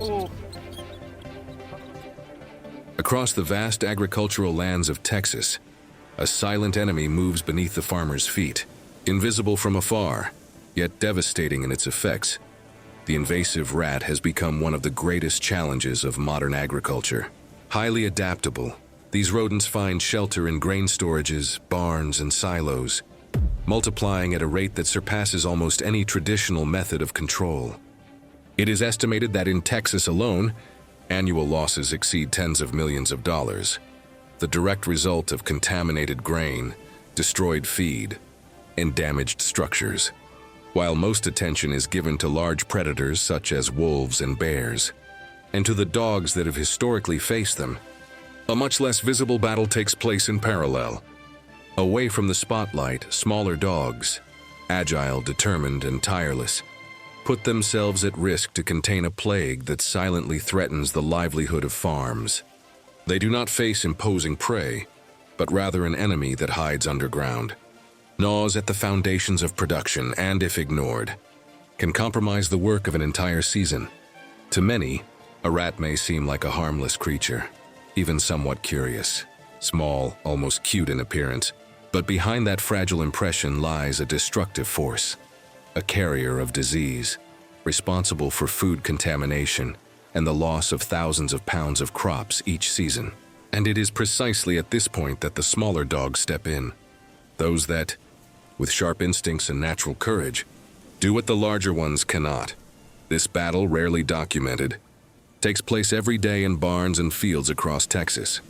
Oh. Across the vast agricultural lands of Texas, a silent enemy moves beneath the farmer's feet, invisible from afar, yet devastating in its effects. The invasive rat has become one of the greatest challenges of modern agriculture. Highly adaptable, these rodents find shelter in grain storages, barns, and silos, multiplying at a rate that surpasses almost any traditional method of control. It is estimated that in Texas alone, annual losses exceed tens of millions of dollars, the direct result of contaminated grain, destroyed feed, and damaged structures. While most attention is given to large predators such as wolves and bears, and to the dogs that have historically faced them, a much less visible battle takes place in parallel. Away from the spotlight, smaller dogs, agile, determined, and tireless, put themselves at risk to contain a plague that silently threatens the livelihood of farms. They do not face imposing prey, but rather an enemy that hides underground, gnaws at the foundations of production, and, if ignored, can compromise the work of an entire season. To many, a rat may seem like a harmless creature, even somewhat curious, small, almost cute in appearance, but behind that fragile impression lies a destructive force, a carrier of disease, responsible for food contamination and the loss of thousands of pounds of crops each season. And it is precisely at this point that the smaller dogs step in, those that, with sharp instincts and natural courage, do what the larger ones cannot. This battle, rarely documented, takes place every day in barns and fields across Texas.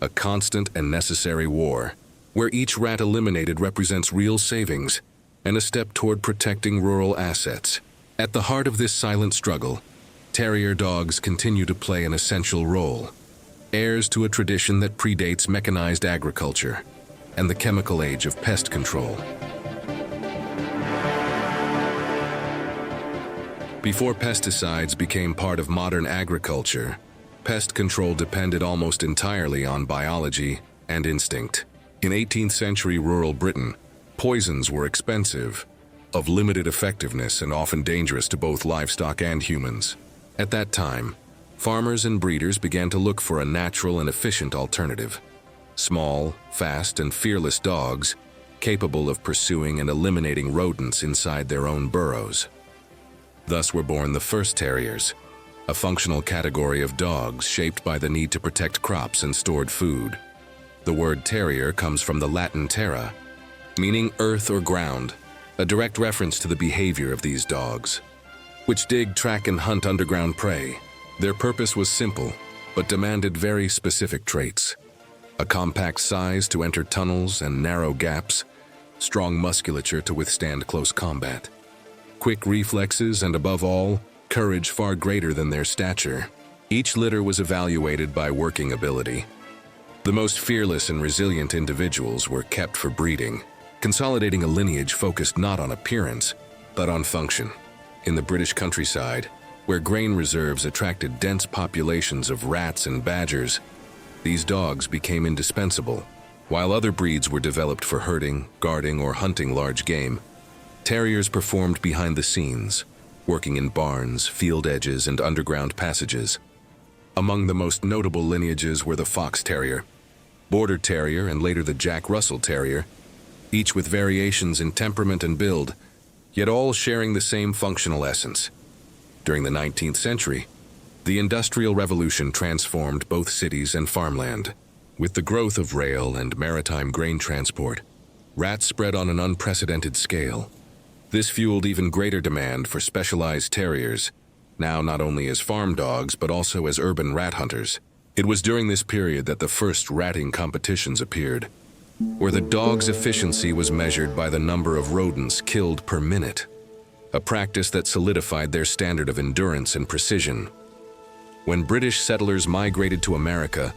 A constant and necessary war, where each rat eliminated represents real savings and a step toward protecting rural assets. At the heart of this silent struggle, terrier dogs continue to play an essential role, heirs to a tradition that predates mechanized agriculture and the chemical age of pest control. Before pesticides became part of modern agriculture, pest control depended almost entirely on biology and instinct. In 18th century rural Britain, poisons were expensive, of limited effectiveness, and often dangerous to both livestock and humans. At that time, farmers and breeders began to look for a natural and efficient alternative. Small, fast, and fearless dogs, capable of pursuing and eliminating rodents inside their own burrows. Thus were born the first terriers, a functional category of dogs shaped by the need to protect crops and stored food. The word terrier comes from the Latin terra, meaning earth or ground, a direct reference to the behavior of these dogs, which dig, track, and hunt underground prey. Their purpose was simple, but demanded very specific traits: a compact size to enter tunnels and narrow gaps, strong musculature to withstand close combat, quick reflexes, and above all, courage far greater than their stature. Each litter was evaluated by working ability. The most fearless and resilient individuals were kept for breeding, consolidating a lineage focused not on appearance, but on function. In the British countryside, where grain reserves attracted dense populations of rats and badgers, these dogs became indispensable. While other breeds were developed for herding, guarding, or hunting large game, terriers performed behind the scenes, working in barns, field edges, and underground passages. Among the most notable lineages were the fox terrier, border terrier, and later the Jack Russell Terrier, each with variations in temperament and build, yet all sharing the same functional essence. During the 19th century, the Industrial Revolution transformed both cities and farmland. With the growth of rail and maritime grain transport, rats spread on an unprecedented scale. This fueled even greater demand for specialized terriers, now not only as farm dogs but also as urban rat hunters. It was during this period that the first ratting competitions appeared, where the dog's efficiency was measured by the number of rodents killed per minute, a practice that solidified their standard of endurance and precision. When British settlers migrated to America,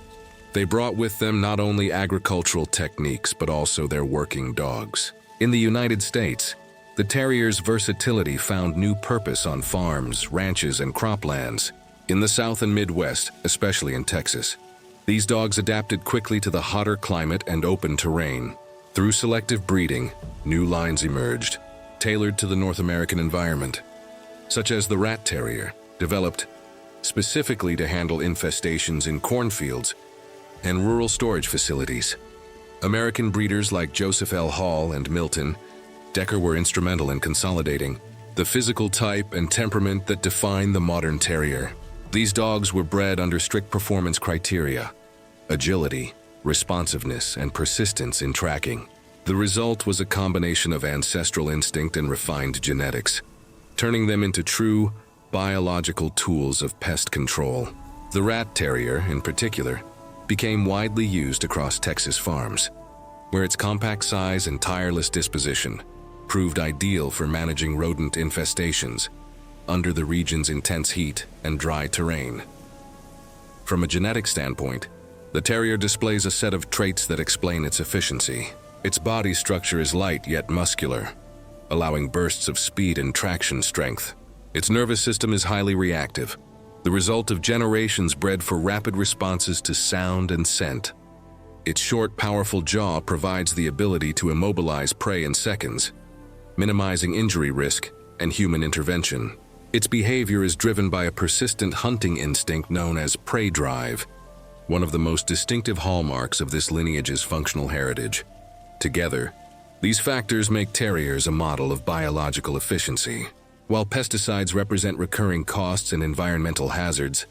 they brought with them not only agricultural techniques but also their working dogs. In the United States, the terrier's versatility found new purpose on farms, ranches, and croplands. In the South and Midwest, especially in Texas, these dogs adapted quickly to the hotter climate and open terrain. Through selective breeding, new lines emerged, tailored to the North American environment, such as the rat terrier, developed specifically to handle infestations in cornfields and rural storage facilities. American breeders like Joseph L. Hall and Milton Decker were instrumental in consolidating the physical type and temperament that define the modern terrier. These dogs were bred under strict performance criteria: agility, responsiveness, and persistence in tracking. The result was a combination of ancestral instinct and refined genetics, turning them into true biological tools of pest control. The rat terrier, in particular, became widely used across Texas farms, where its compact size and tireless disposition proved ideal for managing rodent infestations under the region's intense heat and dry terrain. From a genetic standpoint, the terrier displays a set of traits that explain its efficiency. Its body structure is light yet muscular, allowing bursts of speed and traction strength. Its nervous system is highly reactive, the result of generations bred for rapid responses to sound and scent. Its short, powerful jaw provides the ability to immobilize prey in seconds, minimizing injury risk and human intervention. Its behavior is driven by a persistent hunting instinct known as prey drive, one of the most distinctive hallmarks of this lineage's functional heritage. Together, these factors make terriers a model of biological efficiency. While pesticides represent recurring costs and environmental hazards,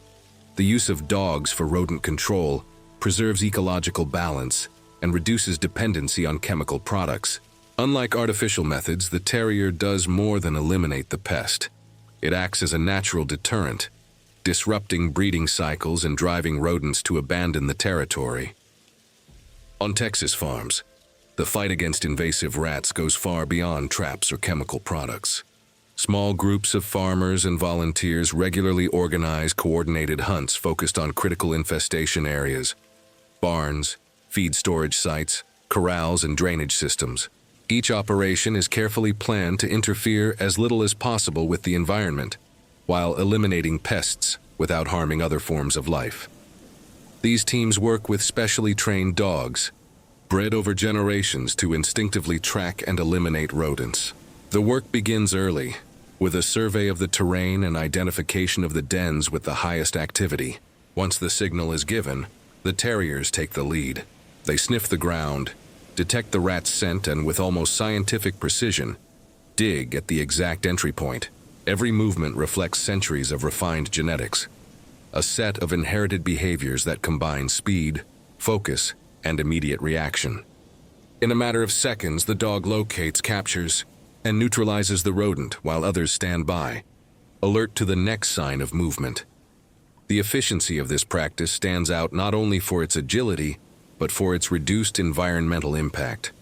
the use of dogs for rodent control preserves ecological balance and reduces dependency on chemical products. Unlike artificial methods, the terrier does more than eliminate the pest. It acts as a natural deterrent, disrupting breeding cycles and driving rodents to abandon the territory. On Texas farms, the fight against invasive rats goes far beyond traps or chemical products. Small groups of farmers and volunteers regularly organize coordinated hunts focused on critical infestation areas: barns, feed storage sites, corrals, and drainage systems. Each operation is carefully planned to interfere as little as possible with the environment, while eliminating pests without harming other forms of life. These teams work with specially trained dogs, bred over generations to instinctively track and eliminate rodents. The work begins early, with a survey of the terrain and identification of the dens with the highest activity. Once the signal is given, the terriers take the lead. They sniff the ground, detect the rat's scent, and with almost scientific precision, dig at the exact entry point. Every movement reflects centuries of refined genetics, a set of inherited behaviors that combine speed, focus, and immediate reaction. In a matter of seconds, the dog locates, captures, and neutralizes the rodent while others stand by, alert to the next sign of movement. The efficiency of this practice stands out not only for its agility, but for its reduced environmental impact.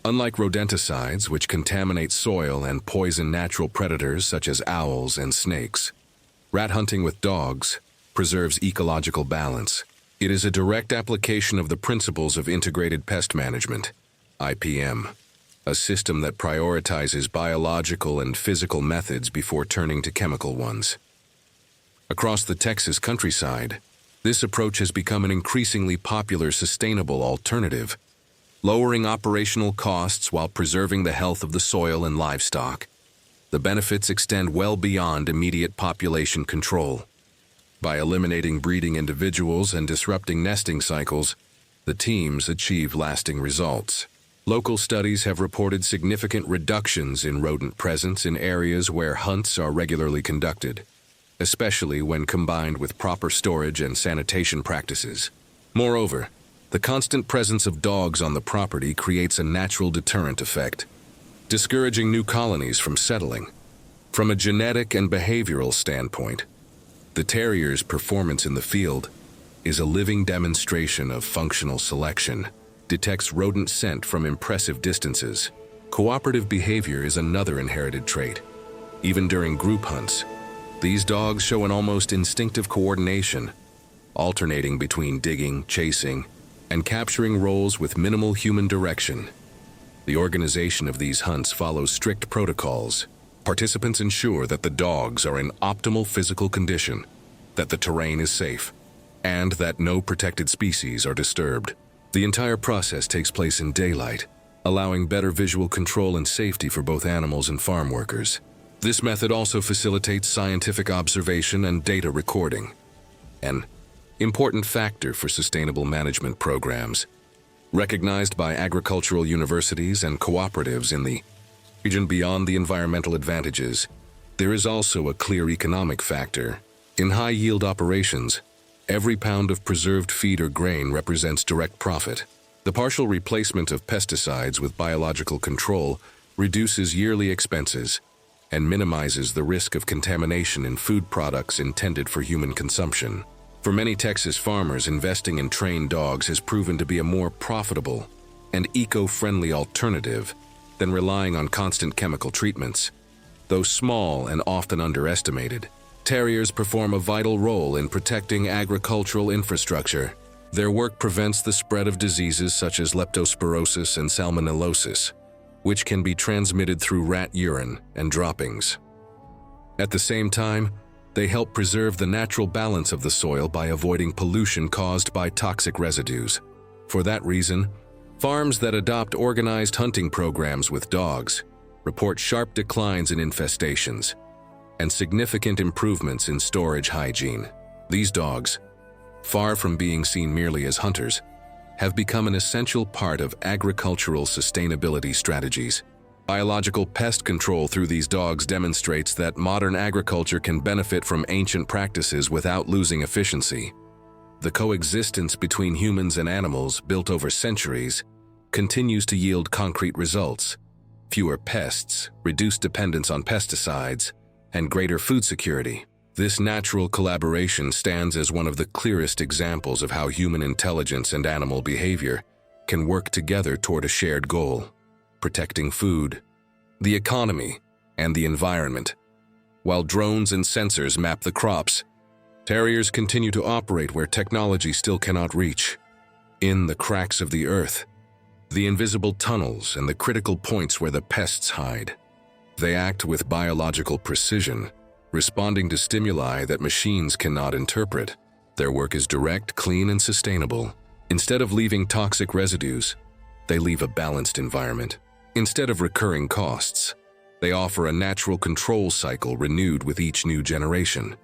Unlike rodenticides, which contaminate soil and poison natural predators such as owls and snakes, rat hunting with dogs preserves ecological balance. It is a direct application of the principles of integrated pest management, IPM, a system that prioritizes biological and physical methods before turning to chemical ones. Across the Texas countryside, this approach has become an increasingly popular sustainable alternative, lowering operational costs while preserving the health of the soil and livestock. The benefits extend well beyond immediate population control. By eliminating breeding individuals and disrupting nesting cycles, the teams achieve lasting results. Local studies have reported significant reductions in rodent presence in areas where hunts are regularly conducted, especially when combined with proper storage and sanitation practices. Moreover, the constant presence of dogs on the property creates a natural deterrent effect, discouraging new colonies from settling. From a genetic and behavioral standpoint, the terrier's performance in the field is a living demonstration of functional selection. Detects rodent scent from impressive distances. Cooperative behavior is another inherited trait. Even during group hunts, these dogs show an almost instinctive coordination, alternating between digging, chasing, and capturing roles with minimal human direction. The organization of these hunts follows strict protocols. Participants ensure that the dogs are in optimal physical condition, that the terrain is safe, and that no protected species are disturbed. The entire process takes place in daylight, allowing better visual control and safety for both animals and farm workers. This method also facilitates scientific observation and data recording, an important factor for sustainable management programs. Recognized by agricultural universities and cooperatives in the region. Beyond the environmental advantages, there is also a clear economic factor. In high-yield operations, every pound of preserved feed or grain represents direct profit. The partial replacement of pesticides with biological control reduces yearly expenses and minimizes the risk of contamination in food products intended for human consumption. For many Texas farmers, investing in trained dogs has proven to be a more profitable and eco-friendly alternative than relying on constant chemical treatments. Though small and often underestimated, Terriers perform a vital role in protecting agricultural infrastructure. Their work prevents the spread of diseases such as leptospirosis and salmonellosis, which can be transmitted through rat urine and droppings. At the same time, they help preserve the natural balance of the soil by avoiding pollution caused by toxic residues. For that reason, farms that adopt organized hunting programs with dogs report sharp declines in infestations and significant improvements in storage hygiene. These dogs, far from being seen merely as hunters, have become an essential part of agricultural sustainability strategies. Biological pest control through these dogs demonstrates that modern agriculture can benefit from ancient practices without losing efficiency. The coexistence between humans and animals, built over centuries, continues to yield concrete results: fewer pests, reduced dependence on pesticides, and greater food security. This natural collaboration stands as one of the clearest examples of how human intelligence and animal behavior can work together toward a shared goal: protecting food, the economy, and the environment. While drones and sensors map the crops, Terriers continue to operate where technology still cannot reach. In the cracks of the earth, the invisible tunnels, and the critical points where the pests hide. They act with biological precision, responding to stimuli that machines cannot interpret. Their work is direct, clean, and sustainable. Instead of leaving toxic residues, they leave a balanced environment. Instead of recurring costs, they offer a natural control cycle renewed with each new generation.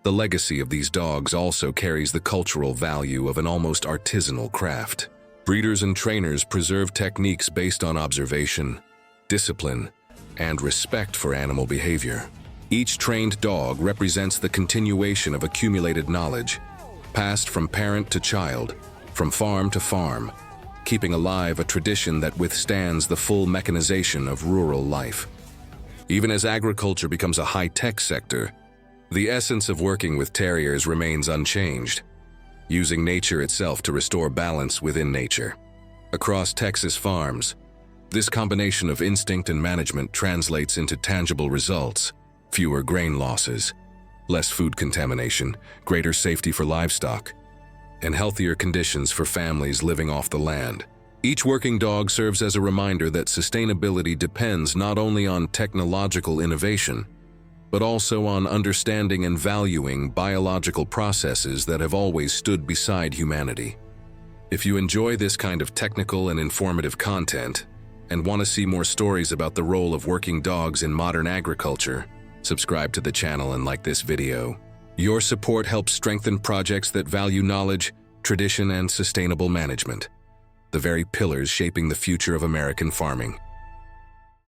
The legacy of these dogs also carries the cultural value of an almost artisanal craft. Breeders and trainers preserve techniques based on observation, discipline, and respect for animal behavior. Each trained dog represents the continuation of accumulated knowledge, passed from parent to child, from farm to farm, keeping alive a tradition that withstands the full mechanization of rural life. Even as agriculture becomes a high-tech sector, the essence of working with Terriers remains unchanged, using nature itself to restore balance within nature. Across Texas farms, this combination of instinct and management translates into tangible results: fewer grain losses, less food contamination, greater safety for livestock, and healthier conditions for families living off the land. Each working dog serves as a reminder that sustainability depends not only on technological innovation, but also on understanding and valuing biological processes that have always stood beside humanity. If you enjoy this kind of technical and informative content and want to see more stories about the role of working dogs in modern agriculture, subscribe to the channel and like this video. Your support helps strengthen projects that value knowledge, tradition, and sustainable management, the very pillars shaping the future of American farming.